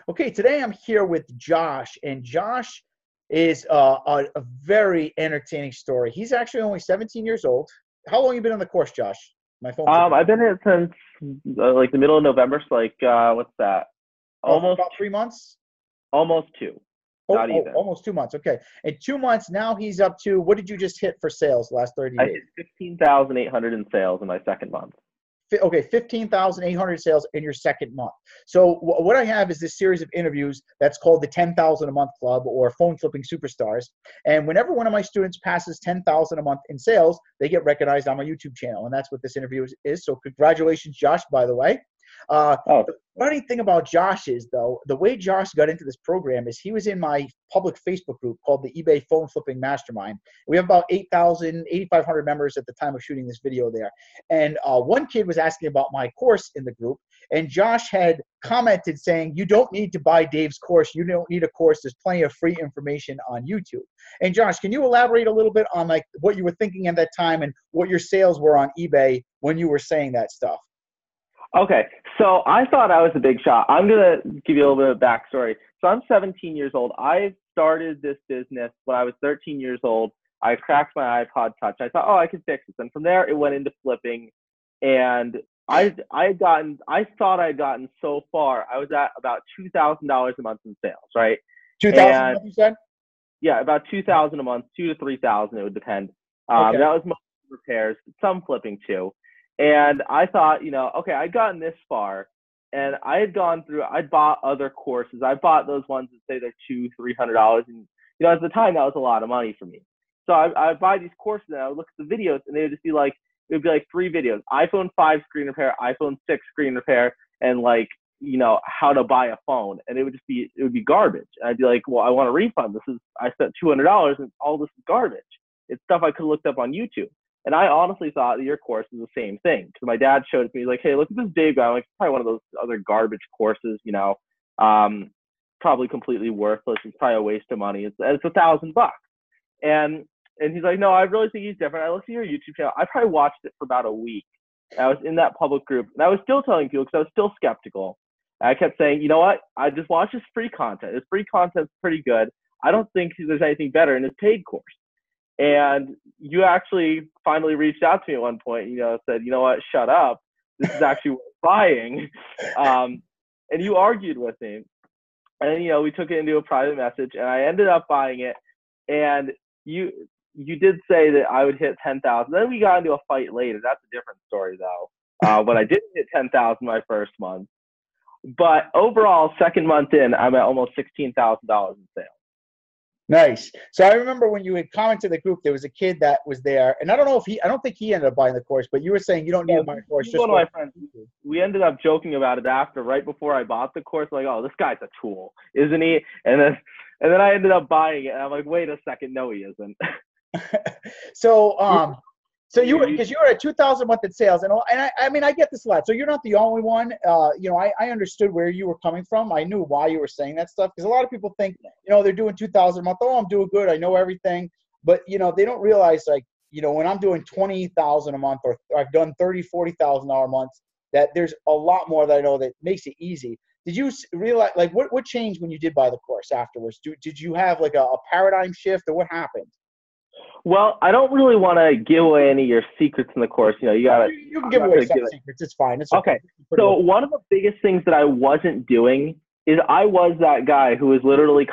Okay, today I'm here with Josh, and Josh is a very entertaining story. He's actually only 17 years old. How long you been on the course, Josh? My phone flipping. I've been here since like the middle of November, so like what's that? Oh, for Almost about 3 months? almost two, Oh, not oh, even. almost 2 months. Okay. In 2 months, now he's up to, what did you just hit for sales the last 30 I days? hit 15,800 in sales in my second month. Okay, 15,800 sales in your second month. So what I have is this series of interviews that's called the 10,000 a month club, or phone flipping superstars. And whenever one of my students passes 10,000 a month in sales, they get recognized on my YouTube channel. And that's what this interview is. So congratulations, Josh, by the way. Oh, The funny thing about Josh is, though, the way Josh got into this program is he was in my public Facebook group called the eBay Phone Flipping Mastermind. We have about 8,500 members at the time of shooting this video there. And one kid was asking about my course in the group, and Josh had commented saying, "You don't need to buy Dave's course. You don't need a course. There's plenty of free information on YouTube." And Josh, can you elaborate a little bit on like what you were thinking at that time and what your sales were on eBay when you were saying that stuff? okay. So I thought I was a big shot. I'm gonna give you a little bit of backstory. So I'm 17 years old. I started this business when I was 13 years old. I cracked my iPod Touch. I thought, oh, I can fix this. And from there, it went into flipping. And I thought I'd gotten so far. I was at about $2,000 a month in sales, right? 2,000 a And month, you said? yeah, about 2,000 a month, 2 to 3,000, it would depend. Okay. That was most repairs, some flipping too. And I thought, okay, I'd gotten this far, and I had gone through. I bought other courses. I bought those ones that say they're $200-300, and at the time that was a lot of money for me. So I buy these courses, and I would look at the videos, and they would just be like, it would be like 3 videos: iPhone 5 screen repair, iPhone 6 screen repair, and like how to buy a phone. And it would be garbage. And I'd be like, well, I want a refund. I spent $200, and all this is garbage. It's stuff I could have looked up on YouTube. And I honestly thought that your course is the same thing, because my dad showed it to me. He's like, hey, look at this Dave guy. I'm like, it's probably one of those other garbage courses, probably completely worthless. It's probably a waste of money. It's $1,000. And he's like, no, I really think he's different. I looked at your YouTube channel. I probably watched it for about a week. I was in that public group, and I was still telling people, because I was still skeptical. I kept saying, you know what? I just watched this free content. This free content's pretty good. I don't think there's anything better in this paid course. And you actually finally reached out to me at one point, said, you know what, shut up. This is actually worth buying. And you argued with me. And, we took it into a private message, and I ended up buying it. And you did say that I would hit 10,000. Then we got into a fight later. That's a different story, though. When I didn't hit 10,000 my first month. But overall, second month in, I'm at almost $16,000 in sales. Nice. So I remember when you had commented to the group, there was a kid that was there, and I don't think he ended up buying the course, but you were saying you don't need to buy a course. One of my friends, we ended up joking about it right before I bought the course. Like, oh, this guy's a tool, isn't he? And then I ended up buying it, and I'm like, wait a second, no, he isn't. So you because you were at 2,000 a month in sales, and I mean I get this a lot. So you're not the only one. I understood where you were coming from. I knew why you were saying that stuff, because a lot of people think they're doing 2,000 a month. Oh, I'm doing good. I know everything, but they don't realize, like, when I'm doing 20,000 a month, or I've done $30,000-40,000 months, that there's a lot more that I know that makes it easy. Did you realize, like, what changed when you did buy the course afterwards? Did you have like a paradigm shift, or what happened? Well, I don't really want to give away any of your secrets in the course. You can give away some secrets. It's fine. It's okay. So one of the biggest things that I wasn't doing is I was that guy who was literally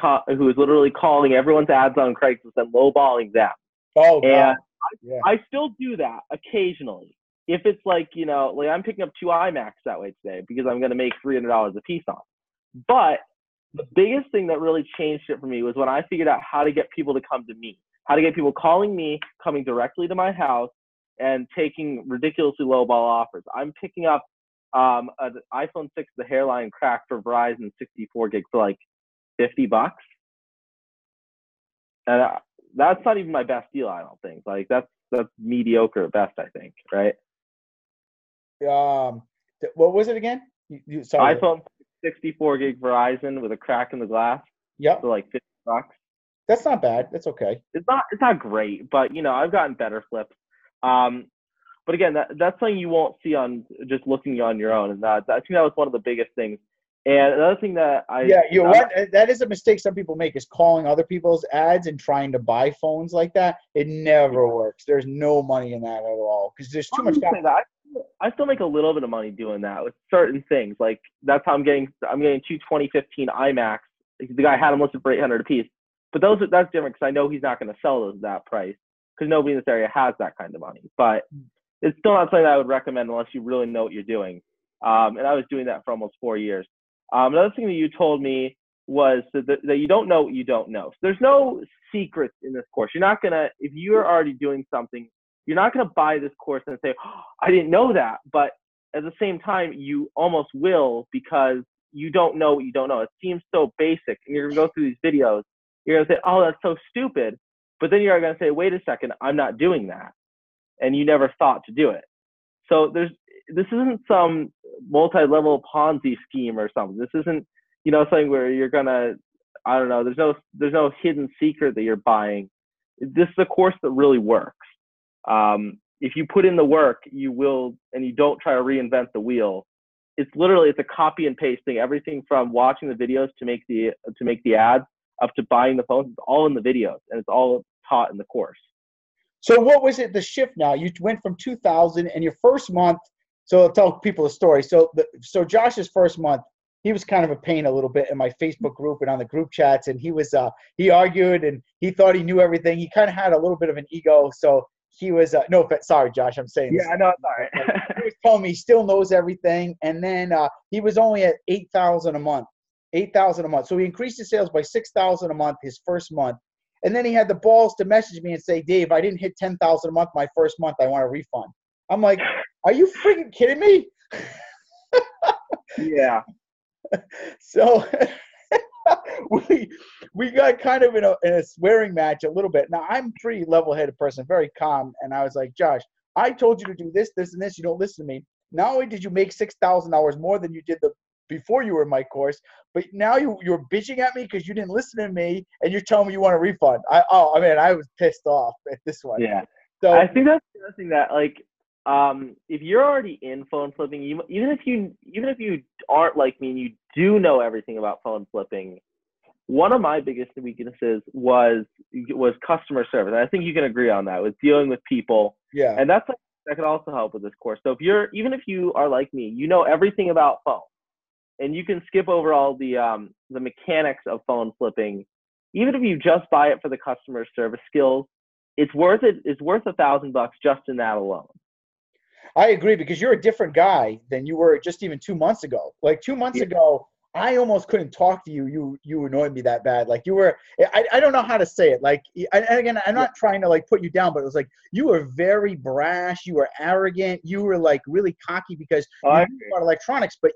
calling everyone's ads on Craigslist and lowballing them. Oh, God. And Yeah. I still do that occasionally. If it's like, like I'm picking up 2 iMacs that way today because I'm going to make $300 a piece on. But the biggest thing that really changed it for me was when I figured out how to get people to come to me. How to get people calling me, coming directly to my house, and taking ridiculously low ball offers. I'm picking up an iPhone 6, the hairline crack for Verizon 64 gig for like $50. And that's not even my best deal, I don't think. Like that's mediocre at best, I think, right? What was it again? Sorry. iPhone 64 gig Verizon with a crack in the glass. Yep. For like $50. That's not bad. That's okay. It's not great, but I've gotten better flips. But again, that's something you won't see on just looking on your own. And I think that was one of the biggest things. And another thing that Yeah, you're right. That is a mistake some people make, is calling other people's ads and trying to buy phones like that. It never works. There's no money in that at all because there's too much. I still make a little bit of money doing that with certain things. Like that's how I'm getting two 2015 iMacs. The guy had them listed for $800 a piece, but that's different because I know he's not going to sell those at that price because nobody in this area has that kind of money. But it's still not something that I would recommend unless you really know what you're doing. And I was doing that for almost 4 years. Another thing that you told me was that you don't know what you don't know. So there's no secrets in this course. You're not gonna, if you're already doing something, you're not gonna buy this course and say, oh, I didn't know that. But at the same time, you almost will because you don't know what you don't know. It seems so basic, and you're gonna go through these videos. You're gonna say, oh, that's so stupid. But then you're gonna say, wait a second, I'm not doing that, and you never thought to do it. So this isn't some multi-level Ponzi scheme or something. This isn't, something where you're gonna, I don't know, there's no hidden secret that you're buying. This is a course that really works. If you put in the work, you will, and you don't try to reinvent the wheel. It's a copy and pasting everything from watching the videos to make the ads up to buying the phones. It's all in the videos, and it's all taught in the course. So what was it, the shift now? You went from 2000 and your first month, so I'll tell people a story. So Josh's first month, he was kind of a pain a little bit in my Facebook group and on the group chats, and he argued and he thought he knew everything. He kind of had a little bit of an ego, so he was sorry, Josh, I'm saying this. Yeah, I know, it's all right. He was telling me he still knows everything, and then he was only at 8,000 a month. 8,000 a month. So he increased his sales by 6,000 a month his first month. And then he had the balls to message me and say, Dave, I didn't hit 10,000 a month my first month. I want a refund. I'm like, are you freaking kidding me? Yeah. So we got kind of in a swearing match a little bit. Now, I'm a pretty level-headed person, very calm. And I was like, Josh, I told you to do this, this, and this. You don't listen to me. Not only did you make $6,000 more than you did before you were in my course, but now you're bitching at me because you didn't listen to me and you're telling me you want a refund. I was pissed off at this one. Yeah. So I think that's interesting that if you're already in phone flipping, even if you aren't like me and you do know everything about phone flipping, one of my biggest weaknesses was customer service. And I think you can agree on that, with dealing with people. Yeah. And that could also help with this course. So even if you are like me, you know everything about phone, and you can skip over all the mechanics of phone flipping. Even if you just buy it for the customer service skills, it's worth it. It's worth $1,000 just in that alone. I agree, because you're a different guy than you were just even 2 months ago. Like 2 months ago, I almost couldn't talk to you. You annoyed me that bad. Like you were, I don't know how to say it. Like, and again, I'm not trying to put you down, but it was like, you were very brash. You were arrogant. You were really cocky because you knew about electronics, but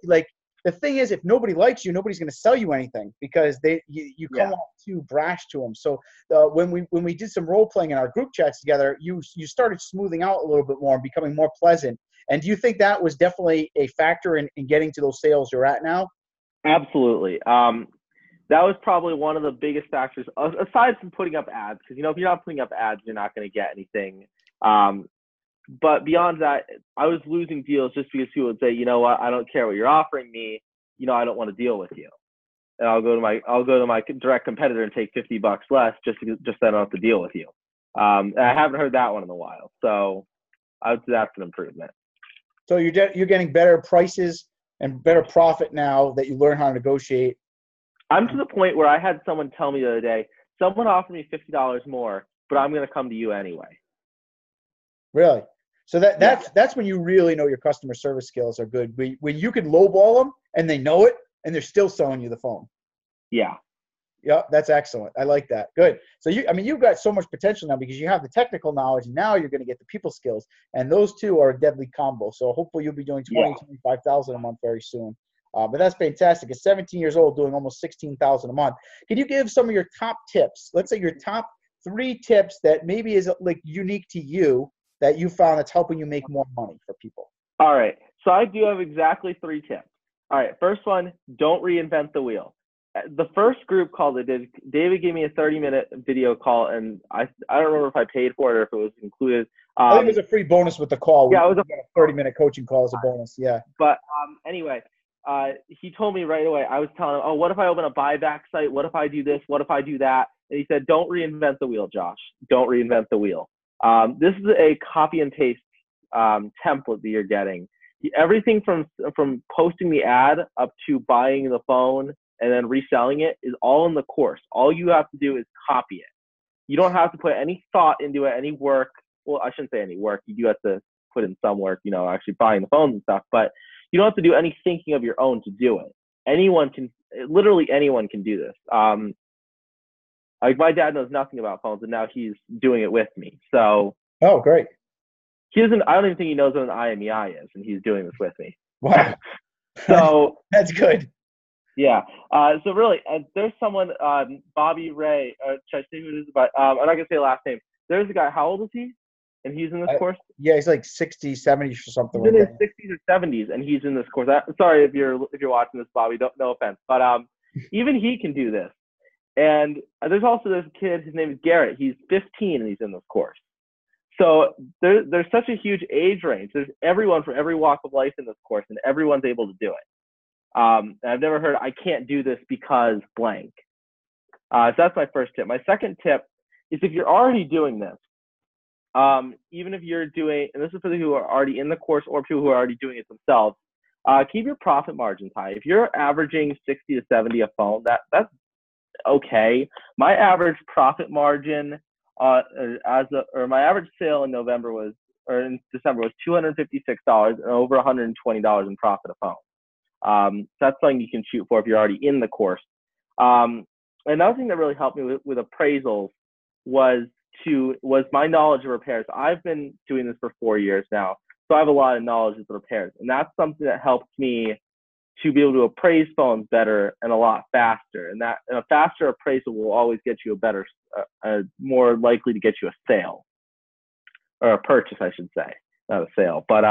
the thing is, if nobody likes you, nobody's going to sell you anything because you come off too brash to them. So when we did some role playing in our group chats together, you started smoothing out a little bit more and becoming more pleasant. And do you think that was definitely a factor in getting to those sales you're at now? Absolutely. That was probably one of the biggest factors, aside from putting up ads, because if you're not putting up ads, you're not going to get anything. But beyond that, I was losing deals just because people would say, you know what, I don't care what you're offering me. I don't want to deal with you. And I'll go to my direct competitor and take $50 less just so I don't have to deal with you. And I haven't heard that one in a while. So I would say that's an improvement. So you're getting better prices and better profit now that you learn how to negotiate. I'm to the point where I had someone tell me the other day, someone offered me $50 more, but I'm going to come to you anyway. Really? So that's when you really know your customer service skills are good. When you can lowball them and they know it and they're still selling you the phone. Yeah. Yeah, that's excellent. I like that. Good. So you've got so much potential now because you have the technical knowledge. And now you're going to get the people skills, and those two are a deadly combo. So hopefully you'll be doing 25,000 a month very soon. But that's fantastic. At 17 years old, doing almost 16,000 a month. Can you give some of your top tips? Let's say your top 3 tips that maybe is unique to you, that you found that's helping you make more money for people. All right. So I do have exactly 3 tips. All right. First one, don't reinvent the wheel. The first group call they did, David gave me a 30-minute video call, and I don't remember if I paid for it or if it was included. I think it was a free bonus with the call. Yeah, it was a 30-minute coaching call as a bonus. Yeah. But anyway, he told me right away. I was telling him, oh, what if I open a buyback site? What if I do this? What if I do that? And he said, don't reinvent the wheel, Josh. Don't reinvent the wheel. This is a copy and paste template that you're getting. Everything from posting the ad up to buying the phone and then reselling it is all in the course. All you have to do is copy it. You don't have to put any thought into it, any work. Well, I shouldn't say any work. You do have to put in some work, actually buying the phones and stuff, but you don't have to do any thinking of your own to do it. Literally anyone can do this. Like my dad knows nothing about phones, and now he's doing it with me. So. Oh, great. I don't even think he knows what an IMEI is, and he's doing this with me. Wow. So that's good. Yeah. So really, there's someone, Bobby Ray. Should I say who it is? But I'm not gonna say the last name. There's a guy. How old is he? And he's in this course. Yeah, he's like 60, 70 or something. He's in his 60s or 70s, and he's in this course. Sorry if you're watching this, Bobby. No offense, but even he can do this. And there's also this kid. His name is Garrett. He's 15, and he's in this course. So there's such a huge age range. There's everyone from every walk of life in this course, and everyone's able to do it. And I've never heard, I can't do this because blank. So that's my first tip. My second tip is if you're already doing this, even if you're doing, and this is for people who are already in the course or people who are already doing it themselves, keep your profit margins high. If you're averaging 60 to 70 a phone, that's okay. My average profit margin my average sale in December was $256 and over $120 in profit a phone. So that's something you can shoot for if you're already in the course. Another thing that really helped me with appraisals was my knowledge of repairs. I've been doing this for 4 years now, so I have a lot of knowledge of repairs, and that's something that helped me to be able to appraise phones better and a lot faster. And a faster appraisal will always get you more likely to get you a sale, or a purchase, I should say, not a sale. But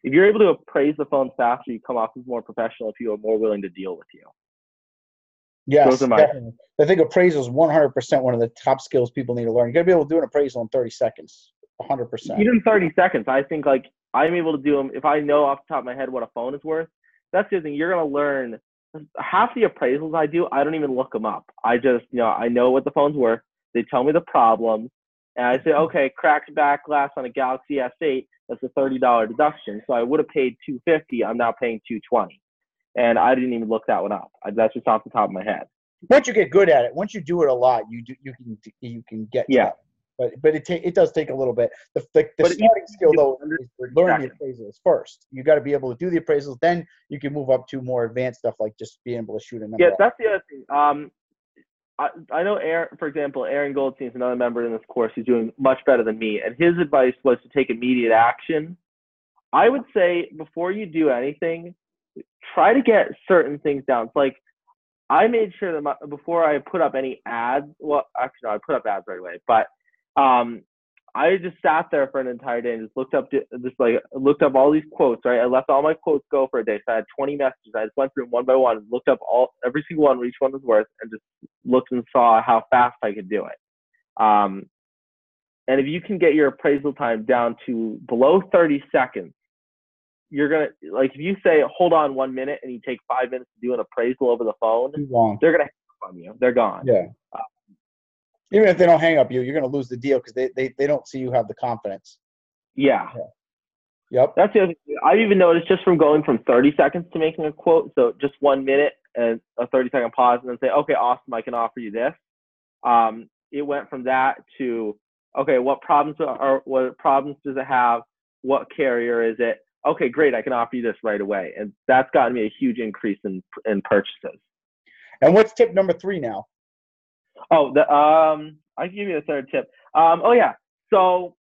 if you're able to appraise the phones faster, you come off as more professional if you are more willing to deal with you. Yes, definitely. I think appraisal is 100% one of the top skills people need to learn. You got to be able to do an appraisal in 30 seconds, 100%. Even 30 seconds, I think I'm able to do them if I know off the top of my head what a phone is worth. That's the thing. You're going to learn half the appraisals I do. I don't even look them up. I just, I know what the phone's worth. They tell me the problems, and I say, okay, cracked back glass on a Galaxy S8. That's a $30 deduction. So I would have paid $250. I'm now paying $220, and I didn't even look that one up. That's just off the top of my head. Once you get good at it, once you do it a lot, you can get to that. But it does take a little bit. The starting skill though is learning the appraisals first. You got to be able to do the appraisals, then you can move up to more advanced stuff like just being able to shoot a number. Yeah, that's the other thing. I know Aaron Goldstein is another member in this course. He's doing much better than me, and his advice was to take immediate action. I would say before you do anything, try to get certain things down. It's like I made sure that before I put up any ads. Well, actually, no, I put up ads right away, but I just sat there for an entire day and just looked up all these quotes, right? I left all my quotes go for a day. So I had 20 messages. I just went through them one by one, looked up every single one, each one was worth, and just looked and saw how fast I could do it. And if you can get your appraisal time down to below 30 seconds, you're going to, if you say, hold on 1 minute, and you take 5 minutes to do an appraisal over the phone, they're going to hang up on you. They're gone. Yeah. Even if they don't hang up you're going to lose the deal because they don't see you have the confidence. Yeah. Yep. That's the other thing. I've even noticed just from going from 30 seconds to making a quote, so just 1 minute and a 30-second pause, and then say, okay, awesome, I can offer you this. It went from that to, okay, what problems does it have? What carrier is it? Okay, great, I can offer you this right away. And that's gotten me a huge increase in purchases. And what's tip number 3 now? Oh, I can give you a third tip. So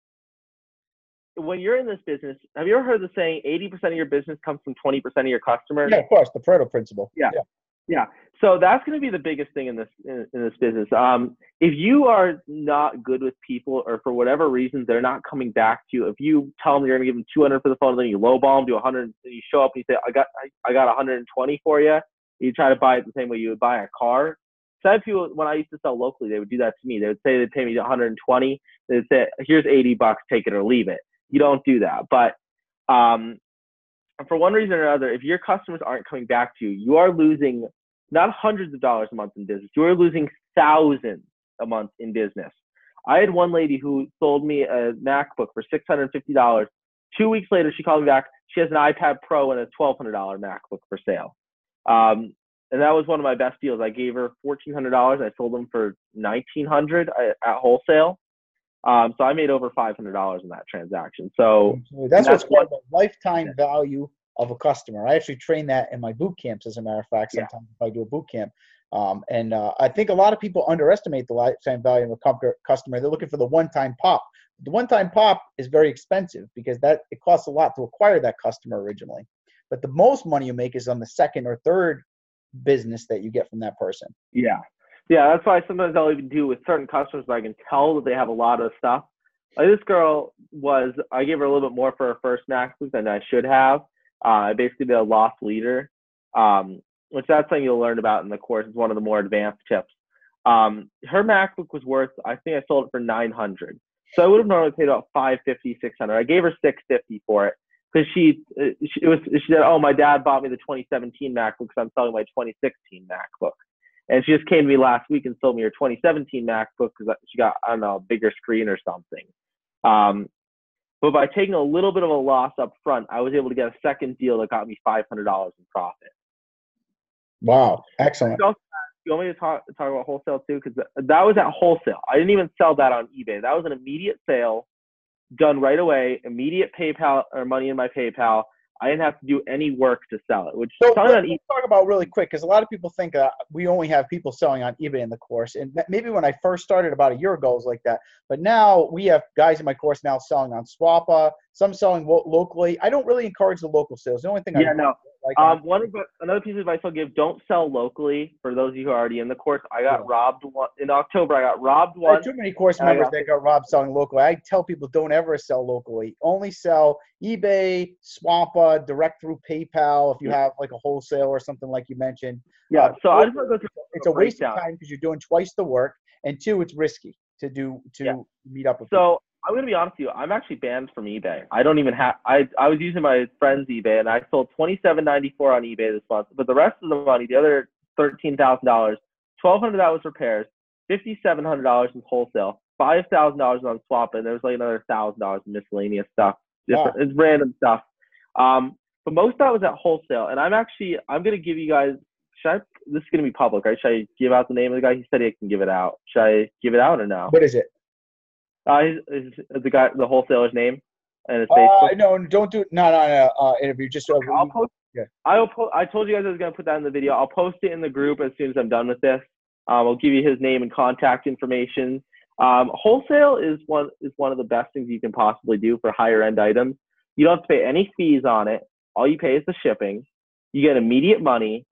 when you're in this business, have you ever heard the saying 80% of your business comes from 20% of your customers? Yeah, of course, the Pareto principle. Yeah. So that's going to be the biggest thing in this business. If you are not good with people, or for whatever reason they're not coming back to you, if you tell them you're going to give them 200 for the phone, and then you lowball them to 100, and you show up and you say, I got 120 for you. You try to buy it the same way you would buy a car. Some people, when I used to sell locally, they would do that to me. They would say they'd pay me 120. They'd say, here's $80, take it or leave it. You don't do that. But for one reason or another, if your customers aren't coming back to you, you are losing not hundreds of dollars a month in business. You are losing thousands a month in business. I had one lady who sold me a MacBook for $650. 2 weeks later, she called me back. She has an iPad Pro and a $1,200 MacBook for sale. And that was one of my best deals. I gave her $1,400. I sold them for $1,900 at wholesale. So I made over $500 in that transaction. So that's what's called the lifetime value of a customer. I actually train that in my boot camps, as a matter of fact, sometimes if I do a boot camp. I think a lot of people underestimate the lifetime value of a customer. They're looking for the one-time pop. The one-time pop is very expensive because it costs a lot to acquire that customer originally. But the most money you make is on the second or third business that you get from that person. Yeah. Yeah, that's why sometimes I'll even do with certain customers, but I can tell that they have a lot of stuff. Like this girl I gave her a little bit more for her first MacBook than I should have. I basically did a loss leader, which that's something you'll learn about in the course. It's one of the more advanced tips. Her MacBook was worth, I think I sold it for $900. So I would have normally paid about $550, $600. I gave her $650 for it because she said, oh, my dad bought me the 2017 MacBook because I'm selling my 2016 MacBook. And she just came to me last week and sold me her 2017 MacBook because she got, I don't know, a bigger screen or something. But by taking a little bit of a loss up front, I was able to get a second deal that got me $500 in profit. Wow, excellent. You want me to talk about wholesale too? Because that was at wholesale. I didn't even sell that on eBay. That was an immediate sale, done right away, immediate PayPal or money in my PayPal. I didn't have to do any work to sell it. Let's talk about really quick, because a lot of people think we only have people selling on eBay in the course. And maybe when I first started about a year ago, it was like that. But now we have guys in my course now selling on Swappa, some selling locally. I don't really encourage the local sales. The only thing another piece of advice I'll give: don't sell locally. For those of you who are already in the course, I got robbed in October. I got robbed once. I have too many course members that got robbed selling locally. I tell people don't ever sell locally. Only sell eBay, Swappa, direct through PayPal if you have like a wholesale or something like you mentioned. Yeah. So I just want to go through. It's a waste of time because you're doing twice the work, and two, it's risky to meet up with. So I'm going to be honest with you. I'm actually banned from eBay. I don't even have. I was using my friend's eBay, and I sold $27.94 on eBay this month. But the rest of the money, the other $13,000, $1,200 was repairs, $5,700 in wholesale, $5,000 on swap, and there was like another $1,000 in miscellaneous stuff. It's random stuff. But most of that was at wholesale, and I'm going to give you guys. This is going to be public, right? Should I give out the name of the guy? He said he can give it out. Should I give it out or no? What is it? The guy, the wholesaler's name and his Facebook. No, don't do it. No. Interview. Just I'll post. Yeah. I told you guys I was going to put that in the video. I'll post it in the group as soon as I'm done with this. I'll give you his name and contact information. Wholesale is one of the best things you can possibly do for higher end items. You don't have to pay any fees on it. All you pay is the shipping. You get immediate money.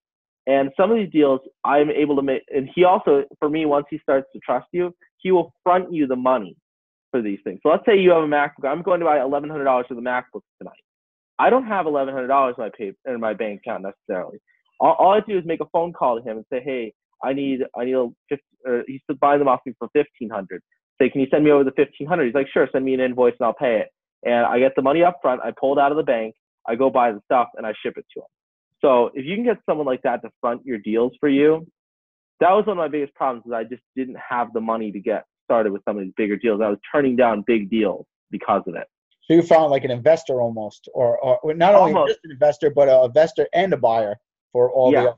And some of these deals I'm able to make. And he also, for me, once he starts to trust you, he will front you the money for these things. So let's say you have a MacBook. I'm going to buy $1,100 for the MacBook tonight. I don't have $1,100 in my bank account necessarily. All I do is make a phone call to him and say, hey, I need a 50, or he's buying them off me for $1,500. Say, can you send me over the $1,500? He's like, sure, send me an invoice and I'll pay it. And I get the money up front. I pull it out of the bank. I go buy the stuff and I ship it to him. So if you can get someone like that to front your deals for you, that was one of my biggest problems, is I just didn't have the money to get started with some of these bigger deals. I was turning down big deals because of it. So you found like an investor almost, or not only just an investor, but an investor and a buyer for all the.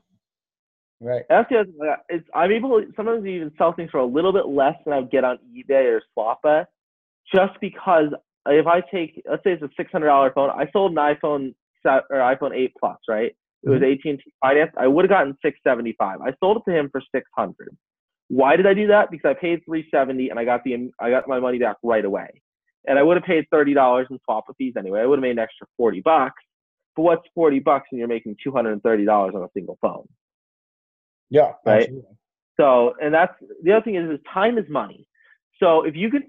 Right. That's the other thing. I'm able to sometimes even sell things for a little bit less than I would get on eBay or Swappa, just because if I take, let's say it's a $600 phone, I sold an iPhone 8 Plus, right? It was AT&T finance. I would have gotten $675. I sold it to him for $600. Why did I do that? Because I paid $370 and I got my money back right away. And I would have paid $30 in swap fees anyway. I would have made an extra $40. But what's $40 when you're making $230 on a single phone? Yeah. Right. Absolutely. So, and that's the other thing is time is money. So if you can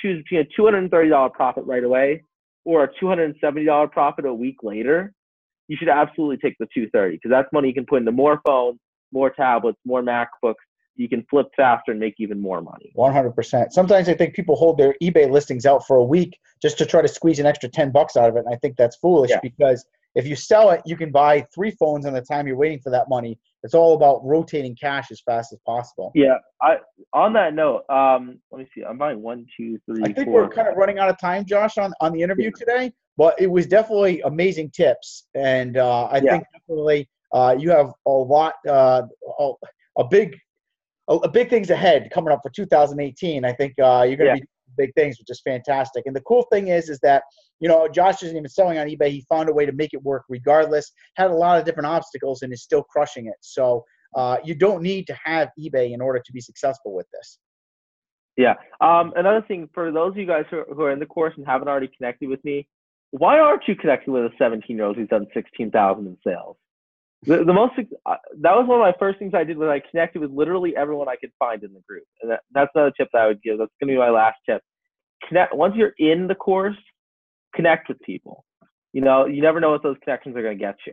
choose between a $230 profit right away or a $270 profit a week later, you should absolutely take the $230, because that's money you can put into more phones, more tablets, more MacBooks. You can flip faster and make even more money. 100%. Sometimes I think people hold their eBay listings out for a week just to try to squeeze an extra $10 out of it. And I think that's foolish because if you sell it, you can buy 3 phones in the time you're waiting for that money. It's all about rotating cash as fast as possible. Yeah. On that note, let me see. I'm buying 1, 2, 3, I think 4. we're kind of running out of time, Josh, on the interview today, but it was definitely amazing tips. And I think definitely you have a lot, a big things ahead coming up for 2018. I think you're going to be big things, which is fantastic. And the cool thing is that, you know, Josh isn't even selling on eBay. He found a way to make it work regardless, had a lot of different obstacles, and is still crushing it. So you don't need to have eBay in order to be successful with this. Yeah. Another thing, for those of you guys who are in the course and haven't already connected with me, why aren't you connecting with a 17-year-old who's done 16,000 in sales? That was one of my first things I did, when I connected with literally everyone I could find in the group. And that's another tip that I would give. That's going to be my last tip. Once you're in the course, connect with people. You know, you never know what those connections are going to get you.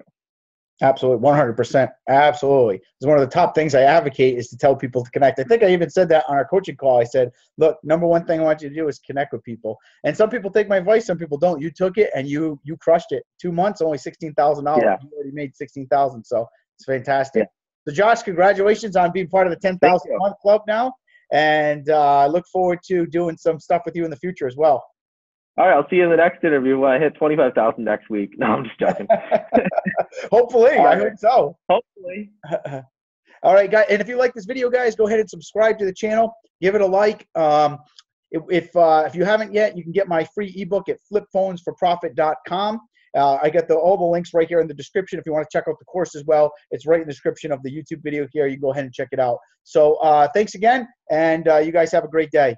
Absolutely, 100%. Absolutely. It's one of the top things I advocate, is to tell people to connect. I think I even said that on our coaching call. I said, look, number one thing I want you to do is connect with people. And some people take my advice, some people don't. You took it and you crushed it. 2 months, only $16,000. Yeah. You already made $16,000. So it's fantastic. Yeah. So Josh, congratulations on being part of the 10,000 month club now. And I look forward to doing some stuff with you in the future as well. All right, I'll see you in the next interview when I hit 25,000 next week. No, I'm just joking. Hopefully, I hope so. Hopefully. All right, guys. And if you like this video, guys, go ahead and subscribe to the channel. Give it a like. If you haven't yet, you can get my free ebook at flipphonesforprofit.com. I got all the links right here in the description. If you want to check out the course as well, it's right in the description of the YouTube video here. You can go ahead and check it out. So thanks again, and you guys have a great day.